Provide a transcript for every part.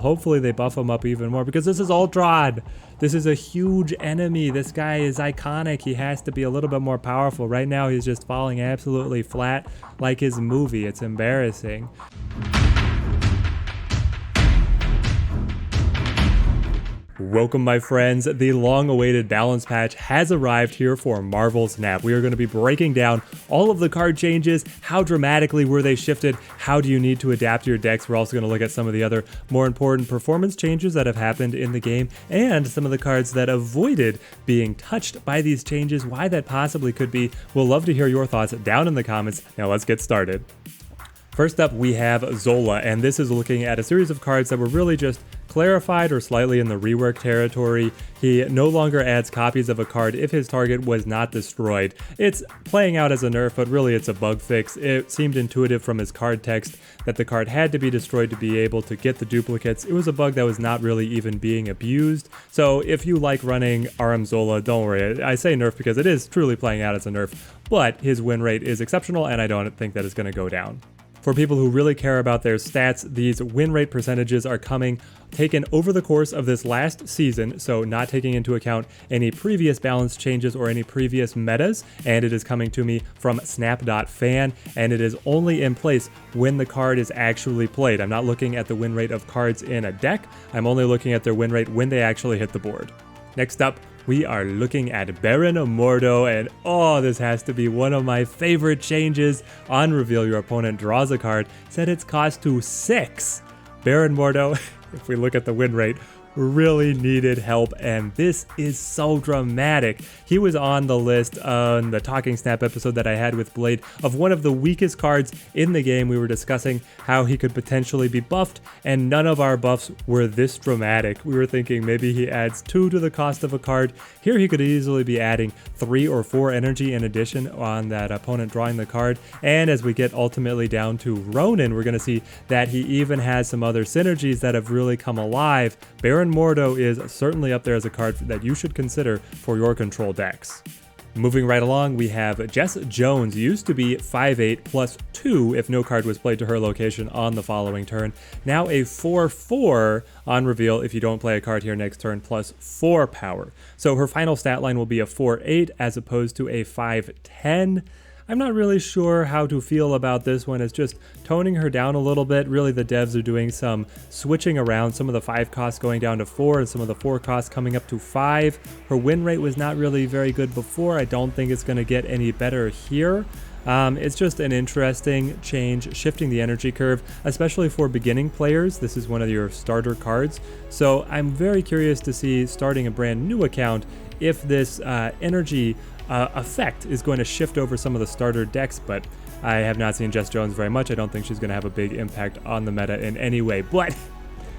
Hopefully they buff him up even more because this is Ultron. This is a huge enemy. This guy is iconic. He has to be a little bit more powerful. Right now he's just falling absolutely flat like his movie. It's embarrassing. Welcome, my friends. The long-awaited balance patch has arrived here for Marvel Snap. We are going to be breaking down all of the card changes, how dramatically were they shifted, how do you need to adapt your decks. We're also going to look at some of the other more important performance changes that have happened in the game, and some of the cards that avoided being touched by these changes, why that possibly could be. We'll love to hear your thoughts down in the comments. Now let's get started. First up, we have Zola, and this is looking at a series of cards that were really just clarified or slightly in the rework territory. He no longer adds copies of a card if his target was not destroyed. It's playing out as a nerf, but really it's a bug fix. It seemed intuitive from his card text that the card had to be destroyed to be able to get the duplicates. It was a bug that was not really even being abused. So if you like running RM Zola, don't worry. I say nerf because it is truly playing out as a nerf, but his win rate is exceptional and I don't think that it's going to go down. For people who really care about their stats, these win rate percentages are taken over the course of this last season, so not taking into account any previous balance changes or any previous metas, and it is coming to me from snap.fan, and it is only in place when the card is actually played. I'm not looking at the win rate of cards in a deck, I'm only looking at their win rate when they actually hit the board. Next up, we are looking at Baron Mordo, and oh, this has to be one of my favorite changes. On reveal, your opponent draws a card, set its cost to 6. Baron Mordo, if we look at the win rate, really needed help, and this is so dramatic. He was on the list on the Talking Snap episode that I had with Blade of one of the weakest cards in the game. We were discussing how he could potentially be buffed, and none of our buffs were this dramatic. We were thinking maybe he adds 2 to the cost of a card. Here he could easily be adding 3 or 4 energy in addition on that opponent drawing the card, and as we get ultimately down to Ronin, we're going to see that he even has some other synergies that have really come alive. Baron Mordo is certainly up there as a card that you should consider for your control decks. Moving right along, we have Jess Jones, used to be 5/8 plus 2 if no card was played to her location on the following turn. Now a 4/4 on reveal if you don't play a card here next turn, plus 4 power. So her final stat line will be a 4/8 as opposed to a 5/10. I'm not really sure how to feel about this one. It's just toning her down a little bit. Really, the devs are doing some switching around, some of the 5 costs going down to 4 and some of the 4 costs coming up to 5. Her win rate was not really very good before. I don't think it's going to get any better here. It's just an interesting change, shifting the energy curve, especially for beginning players. This is one of your starter cards. So I'm very curious to see, starting a brand new account, if this energy effect is going to shift over some of the starter decks, but I have not seen Jess Jones very much. I don't think she's going to have a big impact on the meta in any way. But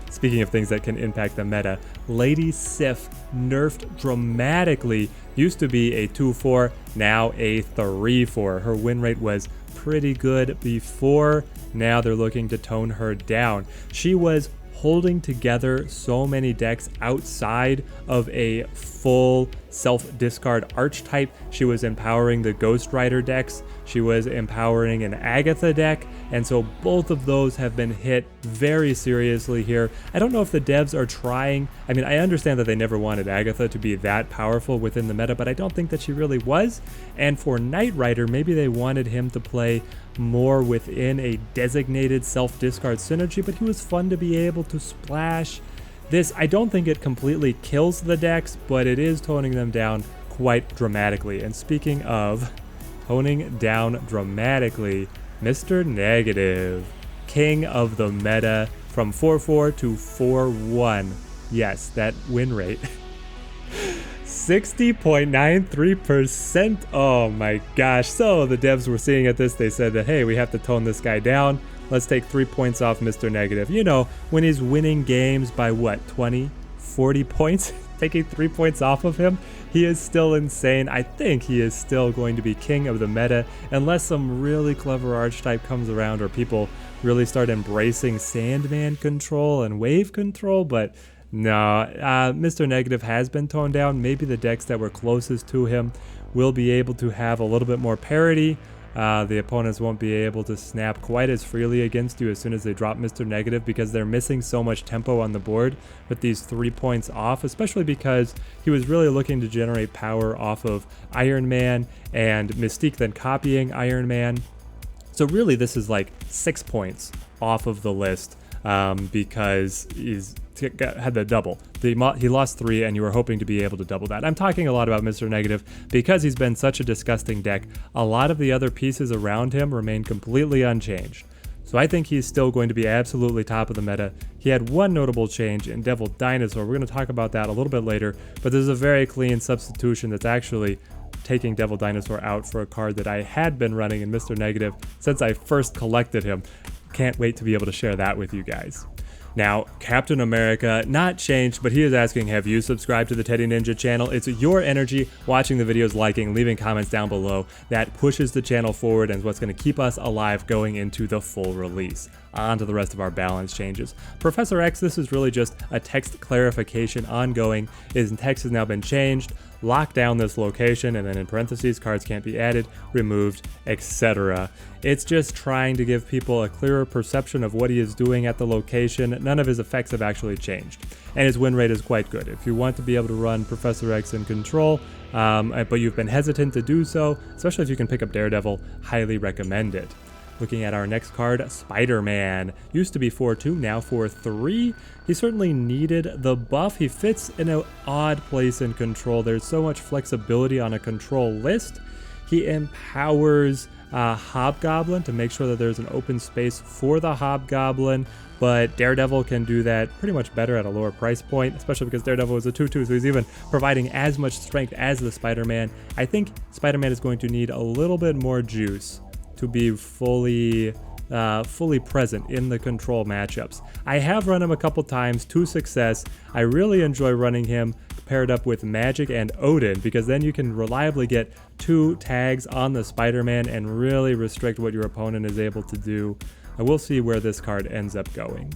speaking of things that can impact the meta, Lady Sif nerfed dramatically. Used to be a 2/4, now a 3/4. Her win rate was pretty good before. Now they're looking to tone her down. She was holding together so many decks outside of a full self-discard archetype. She was empowering the Ghost Rider decks, she was empowering an Agatha deck, and so both of those have been hit very seriously here. I don't know if the devs are trying, I mean, I understand that they never wanted Agatha to be that powerful within the meta, but I don't think that she really was. And for Knight Rider, maybe they wanted him to play more within a designated self-discard synergy, but he was fun to be able to splash. This, I don't think it completely kills the decks, but it is toning them down quite dramatically. And speaking of toning down dramatically, Mr. Negative, king of the meta, from 4/4 to 4/1. Yes, that win rate. 60.93%. Oh my gosh. So the devs were seeing at this, they said that, hey, we have to tone this guy down. Let's take 3 points off Mr. Negative. You know, when he's winning games by what, 20, 40 points? Taking 3 points off of him, he is still insane. I think he is still going to be king of the meta unless some really clever archetype comes around or people really start embracing Sandman control and wave control, but no, Mr. Negative has been toned down. Maybe the decks that were closest to him will be able to have a little bit more parity. The opponents won't be able to snap quite as freely against you as soon as they drop Mr. Negative, because they're missing so much tempo on the board with these 3 points off, especially because he was really looking to generate power off of Iron Man and Mystique then copying Iron Man. So really this is like 6 points off of the list because he's had the double. He lost 3 and you were hoping to be able to double that. I'm talking a lot about Mr. Negative because he's been such a disgusting deck. A lot of the other pieces around him remain completely unchanged. So I think he's still going to be absolutely top of the meta. He had one notable change in Devil Dinosaur. We're going to talk about that a little bit later, but there's a very clean substitution that's actually taking Devil Dinosaur out for a card that I had been running in Mr. Negative since I first collected him. Can't wait to be able to share that with you guys. Now, Captain America, not changed, but he is asking, have you subscribed to the Teddy Ninja channel? It's your energy, watching the videos, liking, leaving comments down below, that pushes the channel forward and is what's going to keep us alive going into the full release. On to the rest of our balance changes. Professor X, this is really just a text clarification ongoing. His text has now been changed. Lock down this location, and then in parentheses, cards can't be added, removed, etc. It's just trying to give people a clearer perception of what he is doing at the location. None of his effects have actually changed, and his win rate is quite good. If you want to be able to run Professor X in control, but you've been hesitant to do so, especially if you can pick up Daredevil, highly recommend it. Looking at our next card, Spider-Man. Used to be 4-2, now 4-3. He certainly needed the buff. He fits in an odd place in control. There's so much flexibility on a control list. He empowers Hobgoblin to make sure that there's an open space for the Hobgoblin, but Daredevil can do that pretty much better at a lower price point, especially because Daredevil is a 2-2, so he's even providing as much strength as the Spider-Man. I think Spider-Man is going to need a little bit more juice to be fully present in the control matchups. I have run him a couple times to success. I really enjoy running him paired up with Magic and Odin, because then you can reliably get 2 tags on the Spider-Man and really restrict what your opponent is able to do. I will see where this card ends up going.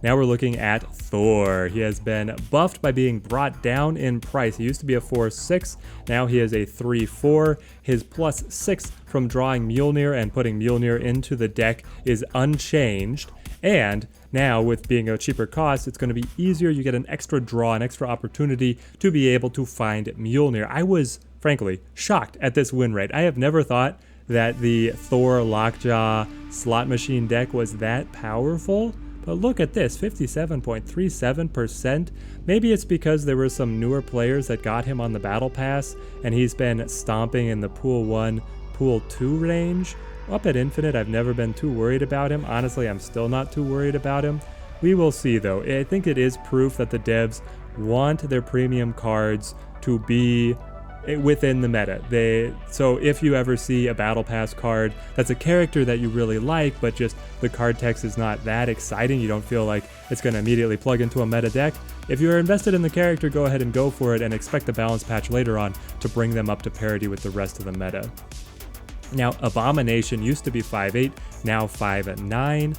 Now we're looking at Thor. He has been buffed by being brought down in price. He used to be a 4-6, now he is a 3-4. His +6 from drawing Mjolnir and putting Mjolnir into the deck is unchanged. And now with being a cheaper cost, it's going to be easier. You get an extra draw, an extra opportunity to be able to find Mjolnir. I was, frankly, shocked at this win rate. I have never thought that the Thor Lockjaw slot machine deck was that powerful. But look at this, 57.37%. Maybe it's because there were some newer players that got him on the battle pass, and he's been stomping in the pool 1, pool 2 range. Up at Infinite, I've never been too worried about him. Honestly, I'm still not too worried about him. We will see though. I think it is proof that the devs want their premium cards to be within the meta. So if you ever see a battle pass card that's a character that you really like, but just the card text is not that exciting, you don't feel like it's going to immediately plug into a meta deck, if you're invested in the character, go ahead and go for it and expect the balance patch later on to bring them up to parity with the rest of the meta. Now, Abomination used to be 5-8, now 5-9.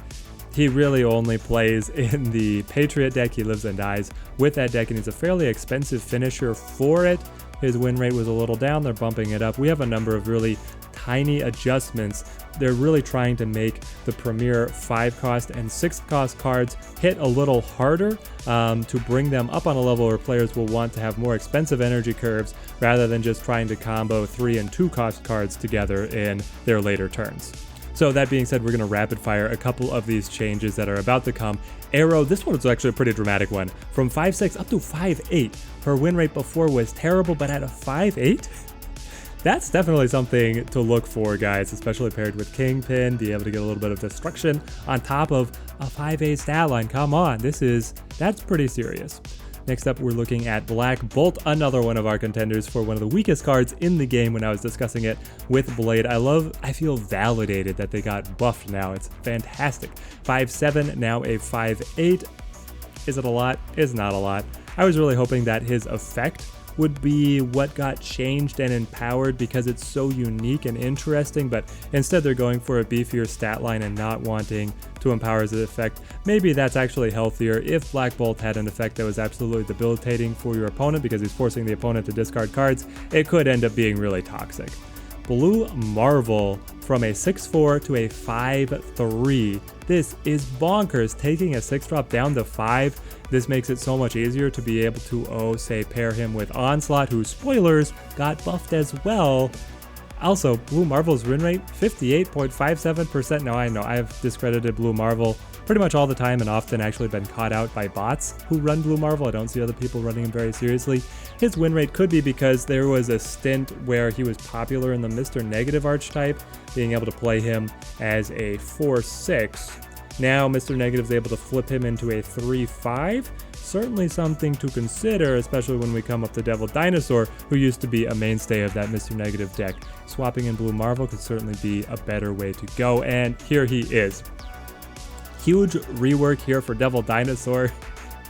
He really only plays in the Patriot deck. He lives and dies with that deck, and he's a fairly expensive finisher for it. His win rate was a little down. They're bumping it up. We have a number of really tiny adjustments. They're really trying to make the premier 5-cost and 6-cost cards hit a little harder to bring them up on a level where players will want to have more expensive energy curves rather than just trying to combo 3- and 2-cost cards together in their later turns. So that being said, we're going to rapid fire a couple of these changes that are about to come. Arrow, this one was actually a pretty dramatic one. From 5-6 up to 5-8. Her win rate before was terrible, but at a 5-8? That's definitely something to look for, guys, especially paired with Kingpin, be able to get a little bit of destruction on top of a 5-8 stat line. Come on, that's pretty serious. Next up, we're looking at Black Bolt, another one of our contenders for one of the weakest cards in the game when I was discussing it with Blade. I feel validated that they got buffed now. It's fantastic. 5-7, now a 5-8. Is it a lot? Is not a lot. I was really hoping that his effect would be what got changed and empowered because it's so unique and interesting, but instead they're going for a beefier stat line and not wanting to empower his effect. Maybe that's actually healthier. If Black Bolt had an effect that was absolutely debilitating for your opponent because he's forcing the opponent to discard cards, it could end up being really toxic. Blue Marvel from a 6-4 to a 5-3. This is bonkers, taking a 6-drop down to 5. This makes it so much easier to be able to, say, pair him with Onslaught, who, spoilers, got buffed as well. Also, Blue Marvel's win rate, 58.57%. Now, I know I've discredited Blue Marvel pretty much all the time and often actually been caught out by bots who run Blue Marvel. I don't see other people running him very seriously. His win rate could be because there was a stint where he was popular in the Mr. Negative archetype, being able to play him as a 4-6. Now Mr. Negative's able to flip him into a 3-5. Certainly something to consider, especially when we come up to Devil Dinosaur, who used to be a mainstay of that Mr. Negative deck. Swapping in Blue Marvel could certainly be a better way to go, and here he is. Huge rework here for Devil Dinosaur.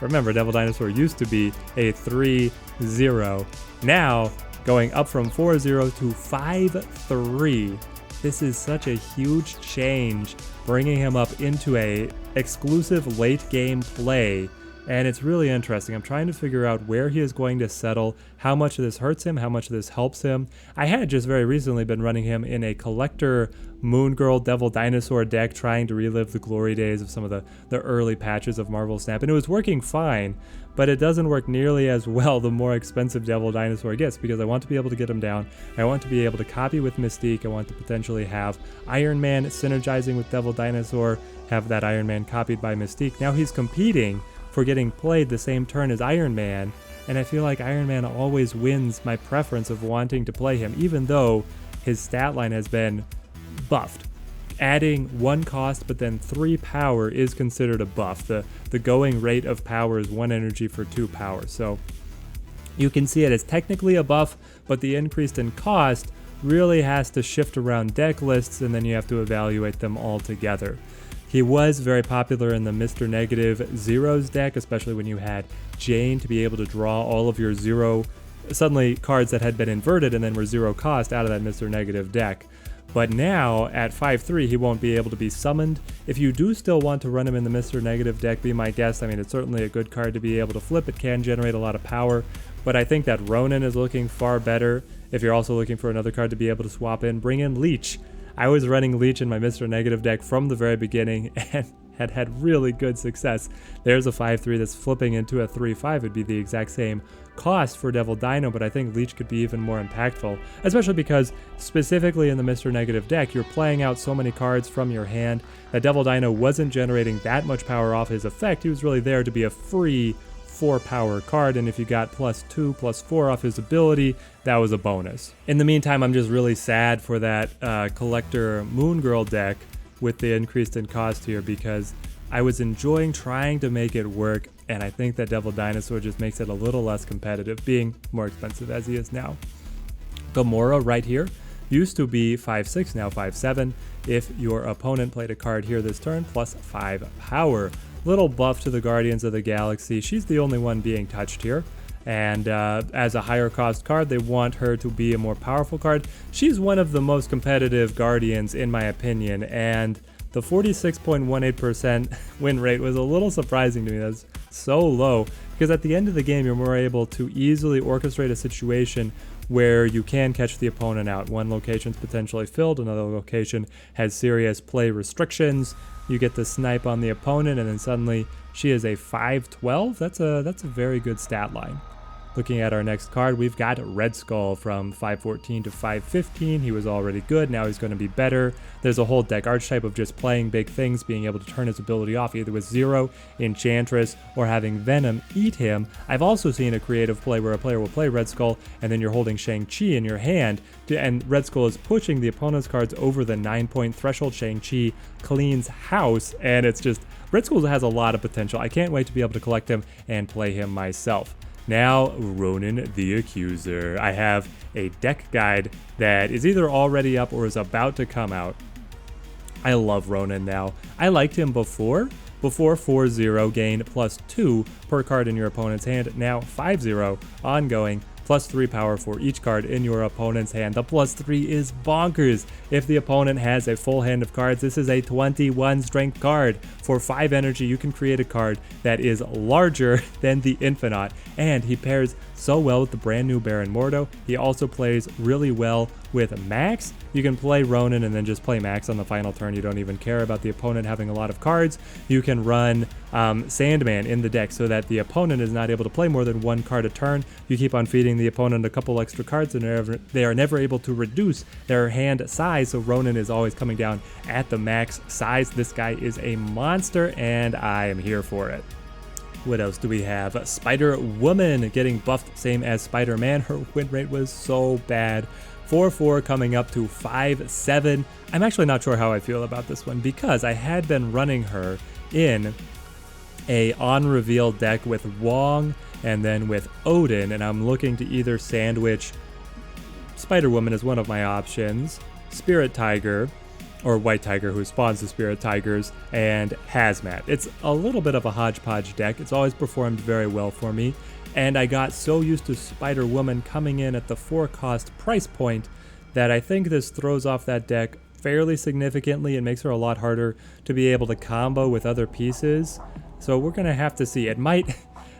Remember, Devil Dinosaur used to be a 3-0. Now, going up from 4-0 to 5-3. This is such a huge change, bringing him up into a exclusive late game play. And it's really interesting. I'm trying to figure out where he is going to settle, how much of this hurts him, how much of this helps him. I had just very recently been running him in a collector Moon Girl Devil Dinosaur deck, trying to relive the glory days of some of the early patches of Marvel Snap, and it was working fine, but it doesn't work nearly as well the more expensive Devil Dinosaur gets, because I want to be able to get him down. I want to be able to copy with Mystique. I want to potentially have Iron Man synergizing with Devil Dinosaur, have that Iron Man copied by Mystique. Now he's competing for getting played the same turn as Iron Man, and I feel like Iron Man always wins my preference of wanting to play him, even though his stat line has been buffed. Adding 1 cost but then 3 power is considered a buff. The going rate of power is 1 energy for 2 power, so you can see it as technically a buff, but the increase in cost really has to shift around deck lists, and then you have to evaluate them all together. He was very popular in the Mr. Negative Zeros deck, especially when you had Jane to be able to draw all of your suddenly cards that had been inverted and then were 0 cost out of that Mr. Negative deck. But now, at 5-3, he won't be able to be summoned. If you do still want to run him in the Mr. Negative deck, be my guest. I mean, it's certainly a good card to be able to flip. It can generate a lot of power, but I think that Ronin is looking far better. If you're also looking for another card to be able to swap in, bring in Leech. I was running Leech in my Mr. Negative deck from the very beginning and had really good success. There's a 5-3 that's flipping into a 3-5. It'd be the exact same cost for Devil Dino, but I think Leech could be even more impactful, especially because specifically in the Mr. Negative deck, you're playing out so many cards from your hand that Devil Dino wasn't generating that much power off his effect. He was really there to be a free 4 power card, and if you got +2, +4 off his ability, that was a bonus. In the meantime, I'm just really sad for that collector Moon Girl deck with the increase in cost here, because I was enjoying trying to make it work, and I think that Devil Dinosaur just makes it a little less competitive, being more expensive as he is now. Gamora right here used to be 5-6, now 5-7. If your opponent played a card here this turn, +5 power. Little buff to the Guardians of the Galaxy. She's the only one being touched here, and as a higher cost card, they want her to be a more powerful card. She's one of the most competitive Guardians in my opinion, and the 46.18% win rate was a little surprising to me. That's so low, because at the end of the game, you're more able to easily orchestrate a situation where you can catch the opponent out. One location's potentially filled, another location has serious play restrictions. You get the snipe on the opponent, and then suddenly she is a 5-12. That's a very good stat line. Looking at our next card, we've got Red Skull from 5-14 to 5-15. He was already good, now he's going to be better. There's a whole deck archetype of just playing big things, being able to turn his ability off either with Zero, Enchantress, or having Venom eat him. I've also seen a creative play where a player will play Red Skull, and then you're holding Shang-Chi in your hand, and Red Skull is pushing the opponent's cards over the 9-point threshold. Shang-Chi cleans house, and it's just, Red Skull has a lot of potential. I can't wait to be able to collect him and play him myself. Now, Ronin the Accuser. I have a deck guide that is either already up or is about to come out. I love Ronin now. I liked him before 4-0 gain +2 per card in your opponent's hand. Now 5-0 ongoing, +3 power for each card in your opponent's hand. The +3 is bonkers. If the opponent has a full hand of cards, this is a 21 strength card. For 5 energy, you can create a card that is larger than the Infinite, and he pairs so well with the brand new Baron Mordo. He also plays really well with Max. You can play Ronan and then just play Max on the final turn. You don't even care about the opponent having a lot of cards. You can run Sandman in the deck so that the opponent is not able to play more than one card a turn. You keep on feeding the opponent a couple extra cards and they are never able to reduce their hand size, so Ronan is always coming down at the max size. This guy is a monster and I am here for it. What else do we have? Spider-Woman getting buffed, same as Spider-Man. Her win rate was so bad. 4-4 coming up to 5-7. I'm actually not sure how I feel about this one because I had been running her in a on-reveal deck with Wong and then with Odin, and I'm looking to either sandwich Spider-Woman as one of my options, Spirit Tiger, or White Tiger who spawns the Spirit Tigers, and Hazmat. It's a little bit of a hodgepodge deck. It's always performed very well for me, and I got so used to Spider-Woman coming in at the 4-cost price point that I think this throws off that deck fairly significantly and makes her a lot harder to be able to combo with other pieces. So we're going to have to see. It might,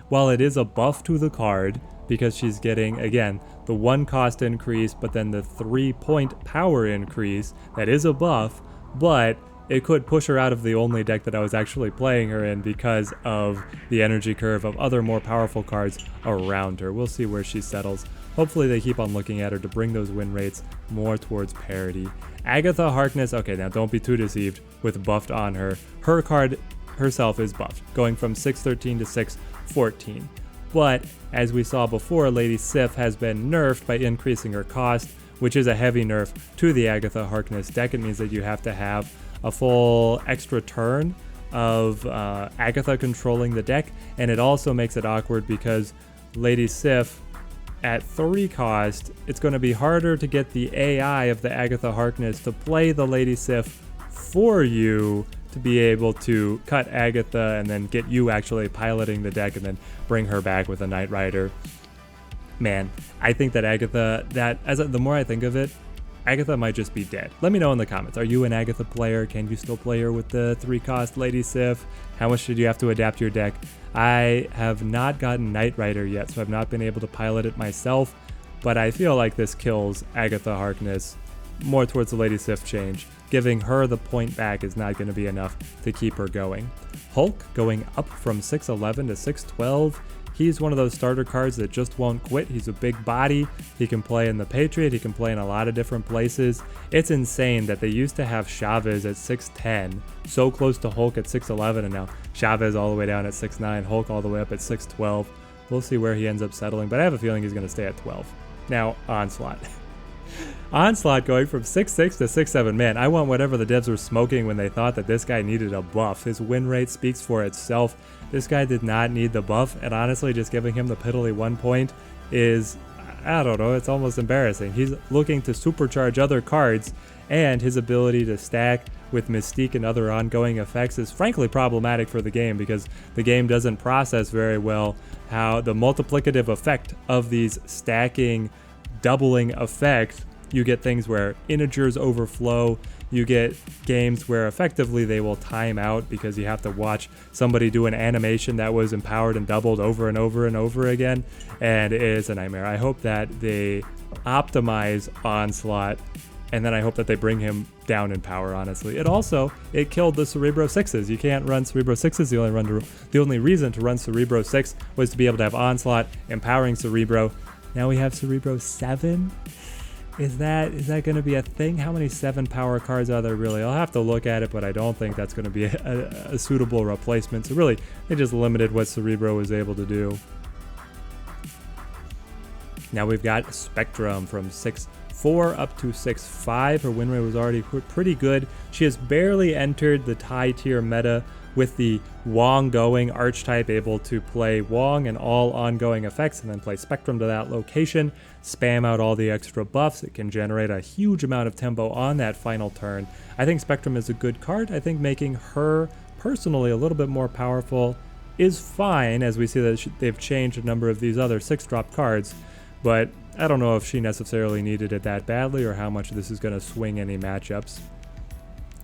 while it is a buff to the card, because she's getting, again, the 1 cost increase, but then the 3-point power increase, that is a buff, but it could push her out of the only deck that I was actually playing her in because of the energy curve of other more powerful cards around her. We'll see where she settles. Hopefully they keep on looking at her to bring those win rates more towards parity. Agatha Harkness, okay, now don't be too deceived with buffed on her. Her card herself is buffed, going from 613 to 614. But as we saw before, Lady Sif has been nerfed by increasing her cost, which is a heavy nerf to the Agatha Harkness deck. It means that you have to have a full extra turn of Agatha controlling the deck, and it also makes it awkward because Lady Sif at 3 cost, it's going to be harder to get the AI of the Agatha Harkness to play the Lady Sif for you to be able to cut Agatha and then get you actually piloting the deck and then bring her back with a Knight Rider. Man, I think that Agatha, the more I think of it, Agatha might just be dead. Let me know in the comments. Are you an Agatha player? Can you still play her with the 3-cost Lady Sif? How much did you have to adapt your deck? I have not gotten Knight Rider yet, so I've not been able to pilot it myself, but I feel like this kills Agatha Harkness more towards the Lady Sif change. Giving her the point back is not going to be enough to keep her going. Hulk going up from 611 to 612. He's one of those starter cards that just won't quit. He's a big body. He can play in the Patriot. He can play in a lot of different places. It's insane that they used to have Chavez at 610, so close to Hulk at 611, and now Chavez all the way down at 6'9", Hulk all the way up at 612. We'll see where he ends up settling, but I have a feeling he's going to stay at 12. Now, Onslaught. Onslaught going from 6'6 to 6'7. Man, I want whatever the devs were smoking when they thought that this guy needed a buff. His win rate speaks for itself. This guy did not need the buff, and honestly, just giving him the piddly 1 point is, I don't know, it's almost embarrassing. He's looking to supercharge other cards, and his ability to stack with Mystique and other ongoing effects is frankly problematic for the game because the game doesn't process very well how the multiplicative effect of these stacking, doubling effects. You get things where integers overflow. You get games where effectively they will time out because you have to watch somebody do an animation that was empowered and doubled over and over and over again, and it is a nightmare. I hope that they optimize Onslaught, and then I hope that they bring him down in power, honestly. It killed the Cerebro 6s. You can't run Cerebro 6s. The only reason to run Cerebro 6 was to be able to have Onslaught empowering Cerebro. Now we have Cerebro 7. Is that going to be a thing? How many 7 power cards are there really? I'll have to look at it, but I don't think that's going to be a suitable replacement. So really, they just limited what Cerebro was able to do. Now we've got Spectrum from 6'4 up to 6'5. Her win rate was already pretty good. She has barely entered the high tier meta with the Wong going archetype, able to play Wong and all ongoing effects and then play Spectrum to that location, spam out all the extra buffs. It can generate a huge amount of tempo on that final turn. I think Spectrum is a good card. I think making her personally a little bit more powerful is fine, as we see that they've changed a number of these other 6-drop cards, but I don't know if she necessarily needed it that badly or how much this is going to swing any matchups.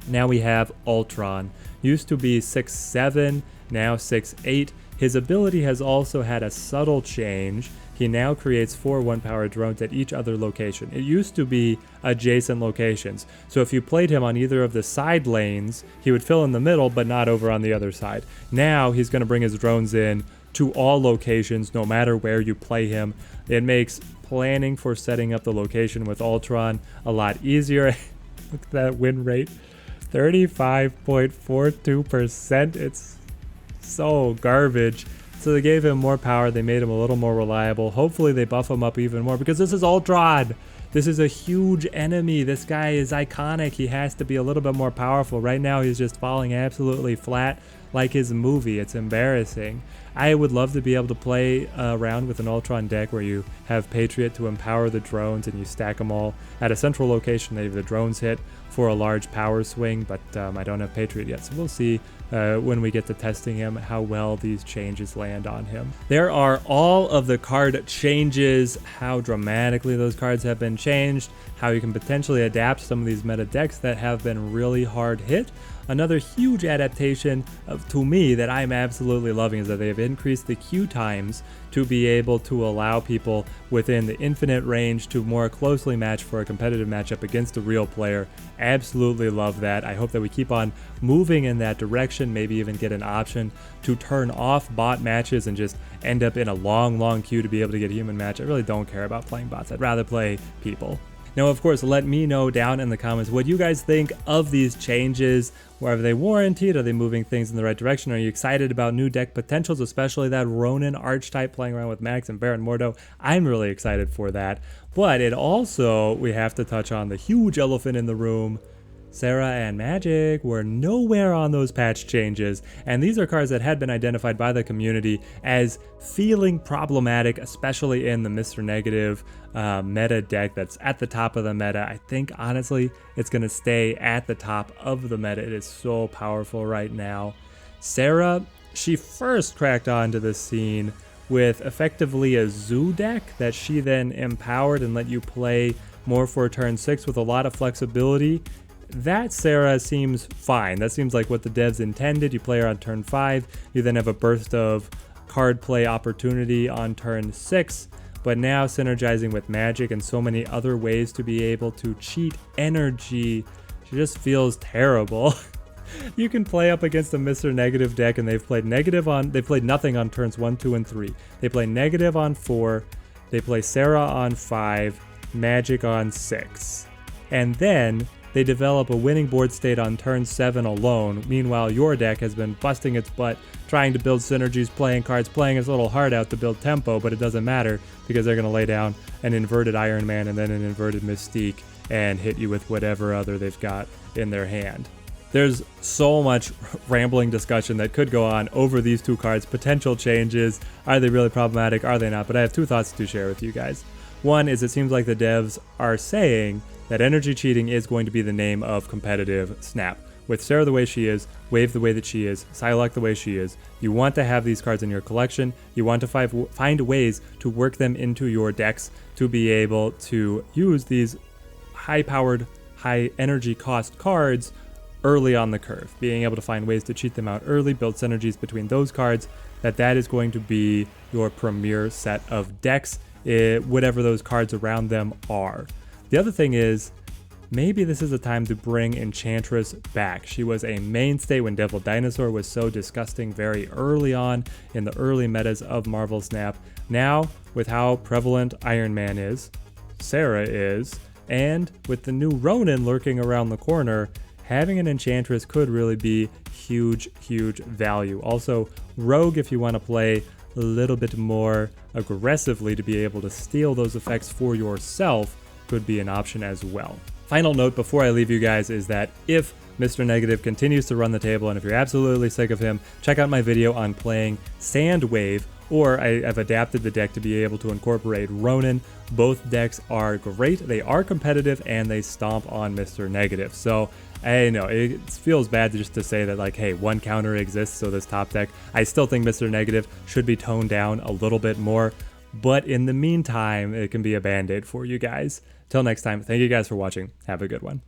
Now we have Ultron. Used to be 6'7", now 6'8". His ability has also had a subtle change. he now creates 4 1-power drones at each other location. It used to be adjacent locations. So if you played him on either of the side lanes, he would fill in the middle, but not over on the other side. Now he's going to bring his drones in to all locations, no matter where you play him. It makes planning for setting up the location with Ultron a lot easier. Look at that win rate, 35.42%. It's so garbage. So they gave him more power, they made him a little more reliable. Hopefully they buff him up even more, because this is Ultron. This is a huge enemy. This guy is iconic. He has to be a little bit more powerful. Right now he's just falling absolutely flat like his movie. It's embarrassing. I would love to be able to play around with an Ultron deck where you have Patriot to empower the drones and you stack them all at a central location that the drones hit for a large power swing, but I don't have Patriot yet, so we'll see when we get to testing him how well these changes land on him. There are all of the card changes, how dramatically those cards have been changed, how you can potentially adapt some of these meta decks that have been really hard hit. Another huge adaptation to me that I'm absolutely loving is that they've increased the queue times to be able to allow people within the infinite range to more closely match for a competitive matchup against a real player. Absolutely love that. I hope that we keep on moving in that direction, maybe even get an option to turn off bot matches and just end up in a long queue to be able to get a human match. I really don't care about playing bots. I'd rather play people. Now, of course, let me know down in the comments what you guys think of these changes. Are they warranted? Are they moving things in the right direction? Are you excited about new deck potentials, especially that Ronin archetype playing around with Max and Baron Mordo? I'm really excited for that. But it also, we have to touch on the huge elephant in the room. Sera and Magic were nowhere on those patch changes, and these are cards that had been identified by the community as feeling problematic, especially in the Mr. Negative meta deck that's at the top of the meta. I think, honestly, it's going to stay at the top of the meta. It is so powerful right now. Sera, she first cracked onto the scene with effectively a zoo deck that she then empowered and let you play more for turn 6 with a lot of flexibility. That Sera seems fine. That seems like what the devs intended. You play her on turn 5, you then have a burst of card play opportunity on turn 6, but now synergizing with Magic and so many other ways to be able to cheat energy, she just feels terrible. You can play up against a Mr. Negative deck and they've played nothing on turns 1, 2, and 3. They play negative on 4, they play Sera on 5, Magic on 6. And then they develop a winning board state on turn 7 alone. Meanwhile, your deck has been busting its butt, trying to build synergies, playing cards, playing its little heart out to build tempo, but it doesn't matter because they're going to lay down an inverted Iron Man and then an inverted Mystique and hit you with whatever other they've got in their hand. There's so much rambling discussion that could go on over these two cards, potential changes. Are they really problematic? Are they not? But I have two thoughts to share with you guys. One is it seems like the devs are saying that energy cheating is going to be the name of competitive Snap. With Sera the way she is, Wave the way that she is, Psylocke the way she is, you want to have these cards in your collection. You want to find ways to work them into your decks to be able to use these high-powered, high-energy cost cards early on the curve. Being able to find ways to cheat them out early, build synergies between those cards, that is going to be your premier set of decks, whatever those cards around them are. The other thing is, maybe this is a time to bring Enchantress back. She was a mainstay when Devil Dinosaur was so disgusting very early on in the early metas of Marvel Snap. Now, with how prevalent Iron Man is, Sera is, and with the new Ronin lurking around the corner, having an Enchantress could really be huge value. Also, Rogue, if you want to play a little bit more aggressively to be able to steal those effects for yourself, could be an option as well. Final note before I leave you guys is that if Mr. Negative continues to run the table and if you're absolutely sick of him, check out my video on playing Sandwave, or I've adapted the deck to be able to incorporate Ronin. Both decks are great, they are competitive, and they stomp on Mr. Negative. So I know it feels bad just to say that, like, hey, one counter exists, so this top deck. I still think Mr. Negative should be toned down a little bit more, but in the meantime, it can be a band-aid for you guys. Till next time, thank you guys for watching. Have a good one.